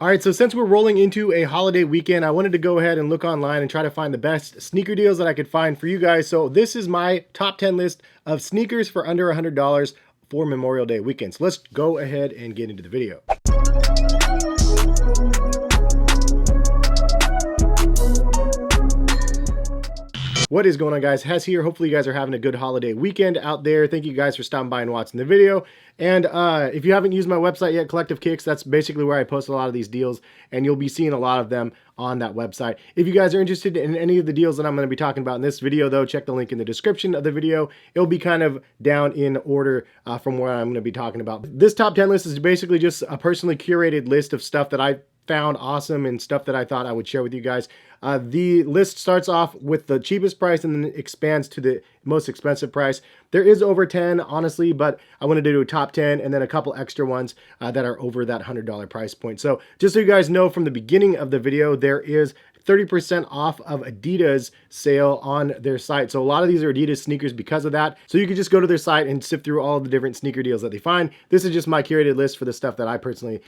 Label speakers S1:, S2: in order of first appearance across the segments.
S1: All right, so since we're rolling into a holiday weekend, I wanted to go ahead and look online and try to find the best sneaker deals that I could find for you guys. So this is my top 10 list of sneakers for under $100 for Memorial Day weekend. So let's go ahead and get into the video. What is going on, guys? Hes here. Hopefully you guys are having a good holiday weekend out there. Thank you guys for stopping by and watching the video. And if you haven't used my website yet, Collective Kicks, that's basically where I post a lot of these deals, and you'll be seeing a lot of them on that website. If you guys are interested in any of the deals that I'm going to be talking about in this video, though, check the link in the description of the video. It'll be kind of down in order from where I'm going to be talking about. This top 10 list is basically just a personally curated list of stuff that I found awesome and stuff that I thought I would share with you guys. The list starts off with the cheapest price and then expands to the most expensive price. There is over 10, honestly, but I wanted to do a top 10 and then a couple extra ones that are over that $100 price point. So just so you guys know, from the beginning of the video, there is 30% off of Adidas sale on their site. So a lot of these are Adidas sneakers because of that. So you can just go to their site and sift through all of the different sneaker deals that they find. This is just my curated list for the stuff that I personally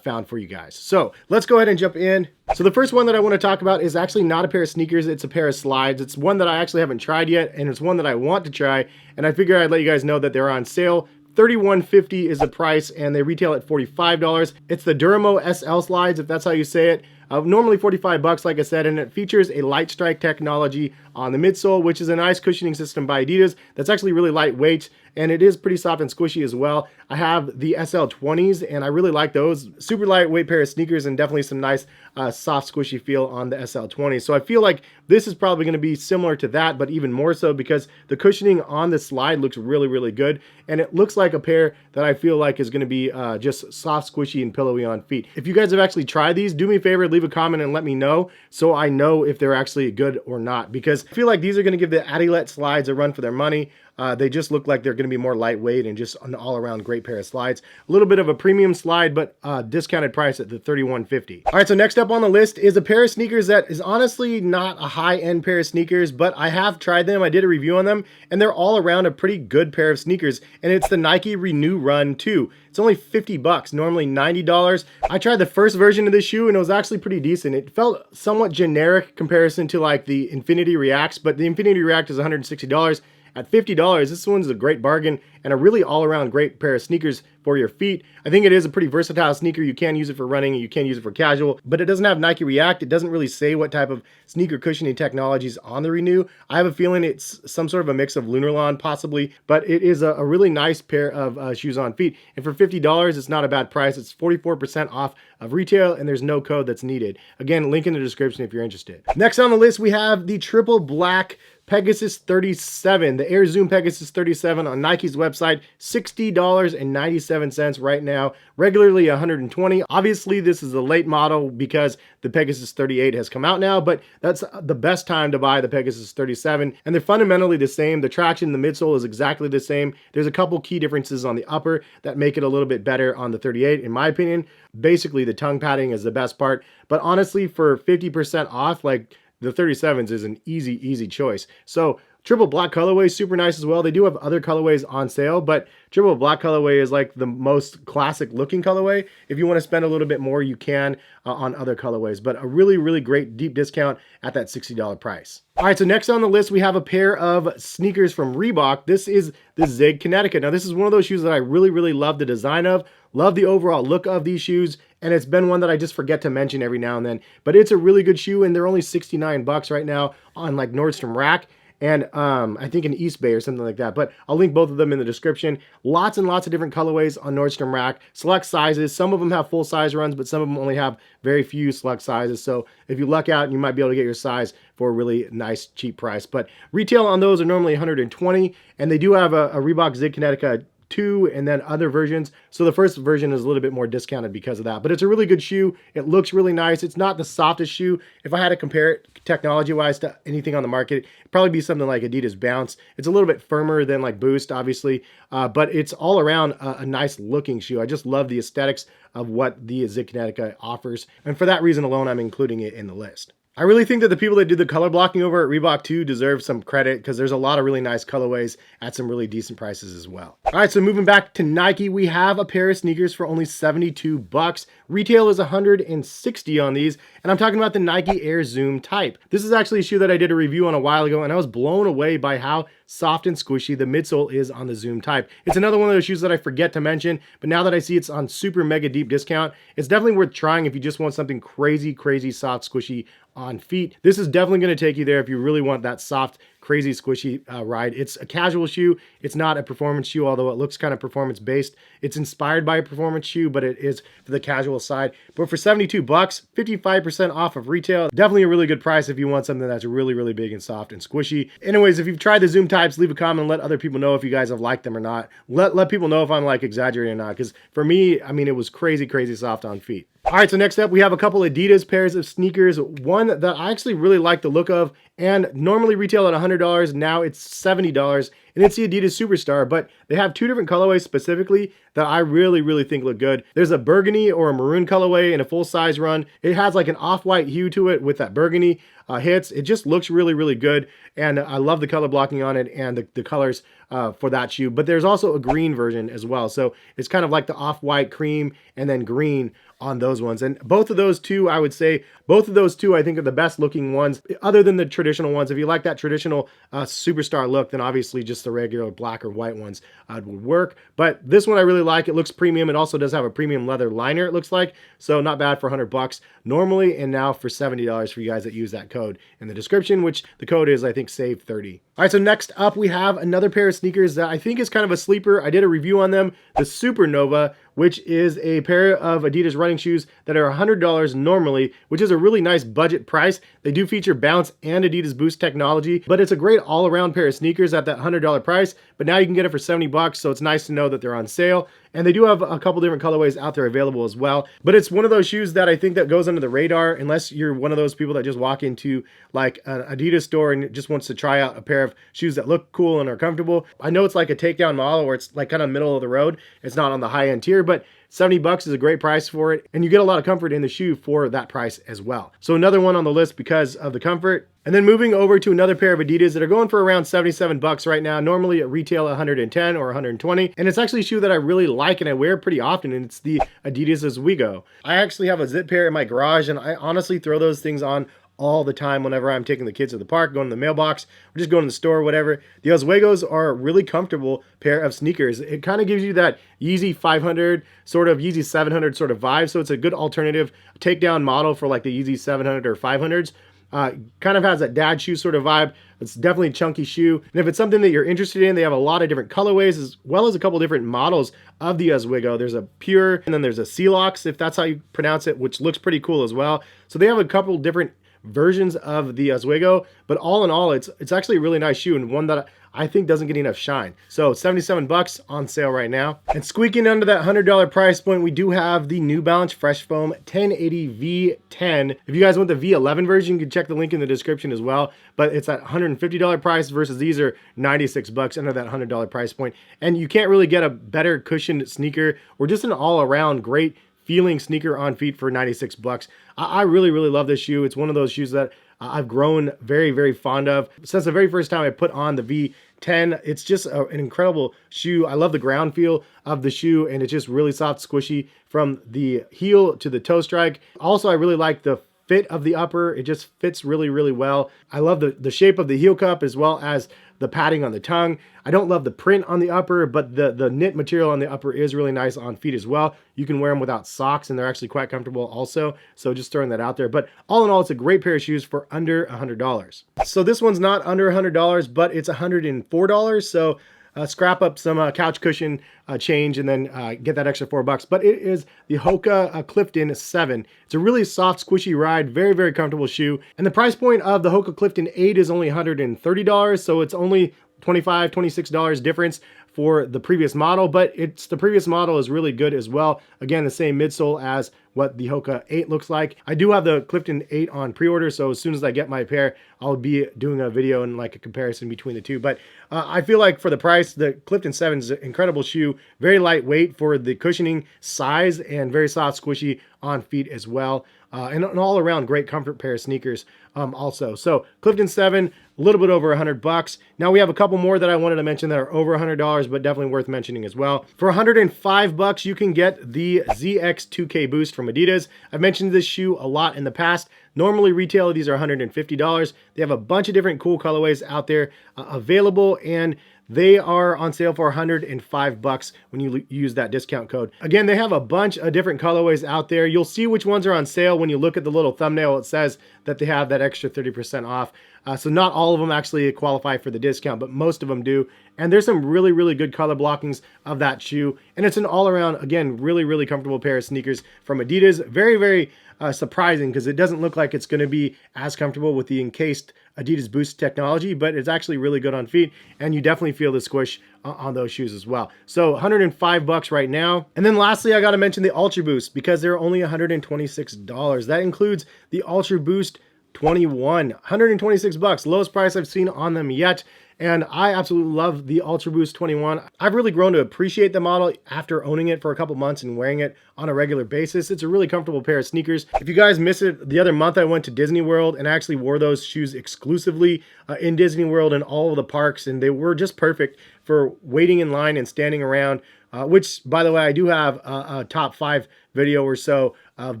S1: found for you guys. So let's go ahead and jump in. So the first one that I want to talk about is actually not a pair of sneakers. It's a pair of slides. It's one that I actually haven't tried yet, and it's one that I want to try. And I figured I'd let you guys know that they're on sale. $31.50 is the price, and they retail at $45. It's the Duramo SL slides, if that's how you say it. Normally 45 bucks, like I said, and it features a light strike technology on the midsole, which is a nice cushioning system by Adidas that's actually really lightweight, and it is pretty soft and squishy as well. I have the SL20s, and I really like those. Super lightweight pair of sneakers, and definitely some nice soft squishy feel on the SL20s. So I feel like this is probably going to be similar to that, but even more so because the cushioning on the slide looks really, really good, and it looks like a pair that I feel like is going to be just soft, squishy, and pillowy on feet. If you guys have actually tried these, do me a favor, leave a comment and let me know so I know if they're actually good or not, because I feel like these are going to give the Adidas Slides a run for their money. They just look like they're going to be more lightweight and just an all-around great pair of slides. A little bit of a premium slide, but discounted price at the $31.50. All right, so next up on the list is a pair of sneakers that is honestly not a high-end pair of sneakers, but I have tried them. I did a review on them, and they're all around a pretty good pair of sneakers, and it's the Nike Renew Run 2. It's only 50 bucks, normally $90. I tried the first version of this shoe, and it was actually pretty decent. It felt somewhat generic comparison to like the Infinity Reacts, but the Infinity React is $160. At $50, this one's a great bargain and a really all-around great pair of sneakers for your feet. I think it is a pretty versatile sneaker. You can use it for running, you can use it for casual, but it doesn't have Nike React. It doesn't really say what type of sneaker cushioning technology is on the Renew. I have a feeling it's some sort of a mix of Lunarlon possibly, but it is a really nice pair of shoes on feet. And for $50, it's not a bad price. It's 44% off of retail, and there's no code that's needed. Again, link in the description if you're interested. Next on the list, we have the triple black Pegasus 37, the Air Zoom Pegasus 37 on Nike's website, $60.97 right now, regularly $120. Obviously, this is a late model because the Pegasus 38 has come out now, but that's the best time to buy the Pegasus 37, and they're fundamentally the same. The traction in the midsole is exactly the same. There's a couple key differences on the upper that make it a little bit better on the 38, in my opinion. Basically, the tongue padding is the best part, but honestly, for 50% off, like, the 37s is an easy choice. So triple black colorway is super nice as well. They do have other colorways on sale, but triple black colorway is like the most classic looking colorway. If you want to spend a little bit more, you can on other colorways, but a really great deep discount at that $60 price. All right, so next on the list, we have a pair of sneakers from Reebok. This is the Zig Connecticut. Now, this is one of those shoes that I really love the design of, love the overall look of these shoes, and it's been one that I just forget to mention every now and then, but it's a really good shoe, and they're only 69 bucks right now on like Nordstrom Rack, and I think in East Bay or something like that, but I'll link both of them in the description. Lots and lots of different colorways on Nordstrom Rack, select sizes. Some of them have full size runs, but some of them only have very few select sizes. So if you luck out, you might be able to get your size for a really nice, cheap price. But retail on those are normally $120, and they do have a Reebok Zig Connecticut 2 and then other versions. So the first version is a little bit more discounted because of that, but it's a really good shoe. It looks really nice. It's not the softest shoe. If I had to compare it technology wise to anything on the market, it'd probably be something like Adidas Bounce. It's a little bit firmer than like Boost, obviously, but it's all around a nice looking shoe. I just love the aesthetics of what the Zig Connecticut offers, and for that reason alone, I'm including it in the list. I really think that the people that did the color blocking over at Reebok too deserve some credit because there's a lot of really nice colorways at some really decent prices as well. All right, so moving back to Nike, we have a pair of sneakers for only 72 bucks. Retail is 160 on these, and I'm talking about the Nike Air Zoom Type. This is actually a shoe that I did a review on a while ago, and I was blown away by how soft and squishy the midsole is on the Zoom Type. It's another one of those shoes that I forget to mention, but now that I see it's on super mega deep discount, it's definitely worth trying if you just want something crazy, crazy soft, squishy on feet. This is definitely going to take you there if you really want that soft, crazy, squishy ride. It's a casual shoe. It's not a performance shoe, although it looks kind of performance based. It's inspired by a performance shoe, but it is for the casual side. But for 72 bucks, 55% off of retail, definitely a really good price if you want something that's really, really big and soft and squishy. Anyways, if you've tried the Zoom Types, leave a comment and let other people know if you guys have liked them or not. Let people know if I'm like exaggerating or not, because for me, I mean, it was crazy, crazy soft on feet. All right, so next up, we have a couple Adidas pairs of sneakers. One that I actually really like the look of, and normally retail at $100, now it's $70, and it's the Adidas Superstar, but they have two different colorways specifically that I really, really think look good. There's a burgundy or a maroon colorway in a full-size run. It has like an off-white hue to it with that burgundy hits. It just looks really, really good, and I love the color blocking on it and the colors for that shoe. But there's also a green version as well, so it's kind of like the off-white cream and then green on those ones. And both of those two, I would say, both of those two I think are the best looking ones other than the traditional ones. If you like that traditional Superstar look, then obviously just the regular black or white ones would work. But this one I really like. It looks premium. It also does have a premium leather liner, it looks like, so not bad for 100 bucks normally, and now for $70 for you guys that use that code in the description, which the code is, I think, SAVE30. All right, so next up we have another pair of sneakers that I think is kind of a sleeper. I did a review on them, the Supernova, which is a pair of Adidas running shoes that are $100 normally, which is a really nice budget price. They do feature bounce and Adidas Boost technology, but it's a great all-around pair of sneakers at that $100 price, but now you can get it for 70 bucks, so it's nice to know that they're on sale. And they do have a couple different colorways out there available as well. But it's one of those shoes that I think that goes under the radar unless you're one of those people that just walk into like an Adidas store and just wants to try out a pair of shoes that look cool and are comfortable. I know it's like a takedown model where it's like kind of middle of the road. It's not on the high end tier, but 70 bucks is a great price for it, and you get a lot of comfort in the shoe for that price as well. So another one on the list because of the comfort. And then moving over to another pair of Adidas that are going for around 77 bucks right now, normally at retail 110 or 120. And it's actually a shoe that I really like and I wear pretty often, and it's the Adidas Oswego. I actually have a zip pair in my garage, and I honestly throw those things on all the time whenever I'm taking the kids to the park, going to the mailbox, or just going to the store, whatever. The Oswegos are a really comfortable pair of sneakers. It kind of gives you that Yeezy 500, sort of Yeezy 700 sort of vibe, so it's a good alternative takedown model for like the Yeezy 700 or 500s. Kind of has that dad shoe sort of vibe. It's definitely a chunky shoe. And if it's something that you're interested in, they have a lot of different colorways as well as a couple different models of the Oswego. There's a pure, and then there's a Celox, if that's how you pronounce it, which looks pretty cool as well. So they have a couple different versions of the Oswego, but all in all, it's actually a really nice shoe and one that I think doesn't get enough shine. So 77 bucks on sale right now. And squeaking under that $100 price point, we do have the New Balance Fresh Foam 1080 V10. If you guys want the V11 version, you can check the link in the description as well, but it's at $150 price versus these are 96 bucks under that $100 price point. And you can't really get a better cushioned sneaker or just an all-around great feeling sneaker on feet for 96 bucks. I really, really love this shoe. It's one of those shoes that I've grown very, very fond of. Since the very first time I put on the V10, it's just an incredible shoe. I love the ground feel of the shoe, and it's just really soft, squishy from the heel to the toe strike. Also, I really like the fit of the upper. It just fits really, really well. I love the shape of the heel cup as well as the padding on the tongue. I don't love the print on the upper, but the knit material on the upper is really nice on feet as well. You can wear them without socks, and they're actually quite comfortable also. So just throwing that out there. But all in all, it's a great pair of shoes for under $100. So this one's not under $100, but it's $104. So scrap up some couch cushion change and then get that extra $4. But it is the HOKA Clifton 7. It's a really soft, squishy ride, very, very comfortable shoe. And the price point of the HOKA Clifton 8 is only $130, so it's only $25, $26 difference for the previous model, but the previous model is really good as well. Again, the same midsole as what the HOKA 8 looks like. I do have the Clifton 8 on pre-order, so as soon as I get my pair, I'll be doing a video and like a comparison between the two. But I feel like for the price, the Clifton 7 is an incredible shoe, very lightweight for the cushioning size and very soft, squishy on feet as well. And an all-around great comfort pair of sneakers also. So Clifton 7, a little bit over $100. Now we have a couple more that I wanted to mention that are over $100, but definitely worth mentioning as well. For $105, you can get the X2K Boost from Adidas. I've mentioned this shoe a lot in the past. Normally retail, these are $150. They have a bunch of different cool colorways out there available, and they are on sale for $105 when you use that discount code. Again, they have a bunch of different colorways out there. You'll see which ones are on sale when you look at the little thumbnail. It says that they have that extra 30% off. So not all of them actually qualify for the discount, but most of them do. And there's some really, really good color blockings of that shoe. And it's an all-around, again, really, really comfortable pair of sneakers from Adidas. Very, very surprising, because it doesn't look like it's going to be as comfortable with the encased Adidas Boost technology, but it's actually really good on feet, and you definitely feel the squish on those shoes as well. So $105 right now. And then lastly, I got to mention the Ultra Boost, because they're only $126. That includes the Ultra Boost 21, $126, lowest price I've seen on them yet. And I absolutely love the Ultra Boost 21. I've really grown to appreciate the model after owning it for a couple months and wearing it on a regular basis. It's a really comfortable pair of sneakers. If you guys missed it, the other month I went to Disney World and actually wore those shoes exclusively in Disney World and all of the parks, and they were just perfect for waiting in line and standing around, which, by the way, I do have a top 5 video or so of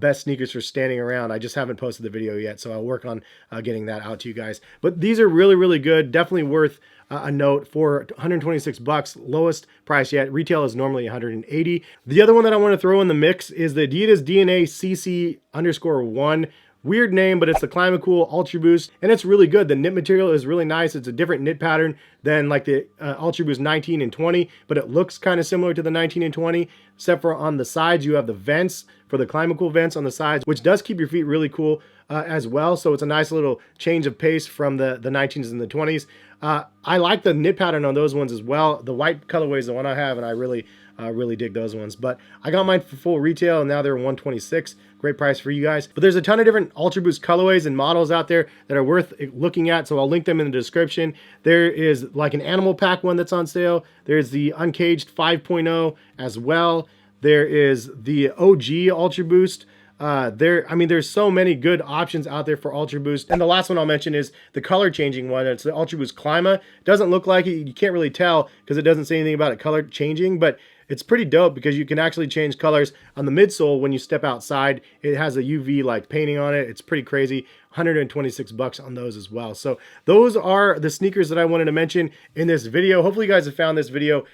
S1: best sneakers for standing around. I just haven't posted the video yet, so I'll work on getting that out to you guys. But these are really, really good. Definitely worth a note for $126, lowest price yet. Retail is normally $180. The other one that I want to throw in the mix is the Adidas DNA CC_1. Weird name, but it's the Climacool Ultra Boost, and it's really good. The knit material is really nice. It's a different knit pattern than like the Ultra Boost 19 and 20, but it looks kind of similar to the 19 and 20, except for on the sides you have the vents for the Climacool vents on the sides, which does keep your feet really cool as well. So it's a nice little change of pace from the 19s and the 20s. I like the knit pattern on those ones as well. The white colorway is the one I have, and I really dig those ones. But I got mine for full retail, and now they're $126. Great price for you guys. But there's a ton of different Ultra Boost colorways and models out there that are worth looking at, so I'll link them in the description. There is like an animal pack one that's on sale. There's the Uncaged 5.0 as well. There is the OG Ultra Boost. There's so many good options out there for Ultra Boost. And the last one I'll mention is the color changing one. It's the Ultra Boost Clima. It doesn't look like it. You can't really tell because it doesn't say anything about it color changing, but it's pretty dope because you can actually change colors on the midsole when you step outside. It has a UV like painting on it. It's pretty crazy. $126 on those as well. So those are the sneakers that I wanted to mention in this video. Hopefully you guys have found this video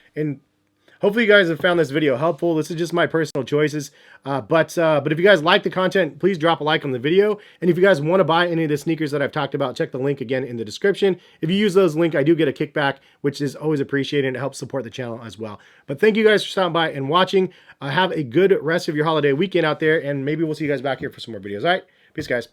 S1: helpful. This is just my personal choices. But if you guys like the content, please drop a like on the video. And if you guys want to buy any of the sneakers that I've talked about, check the link again in the description. If you use those links, I do get a kickback, which is always appreciated, and it helps support the channel as well. But thank you guys for stopping by and watching. Have a good rest of your holiday weekend out there, and maybe we'll see you guys back here for some more videos. All right, peace, guys.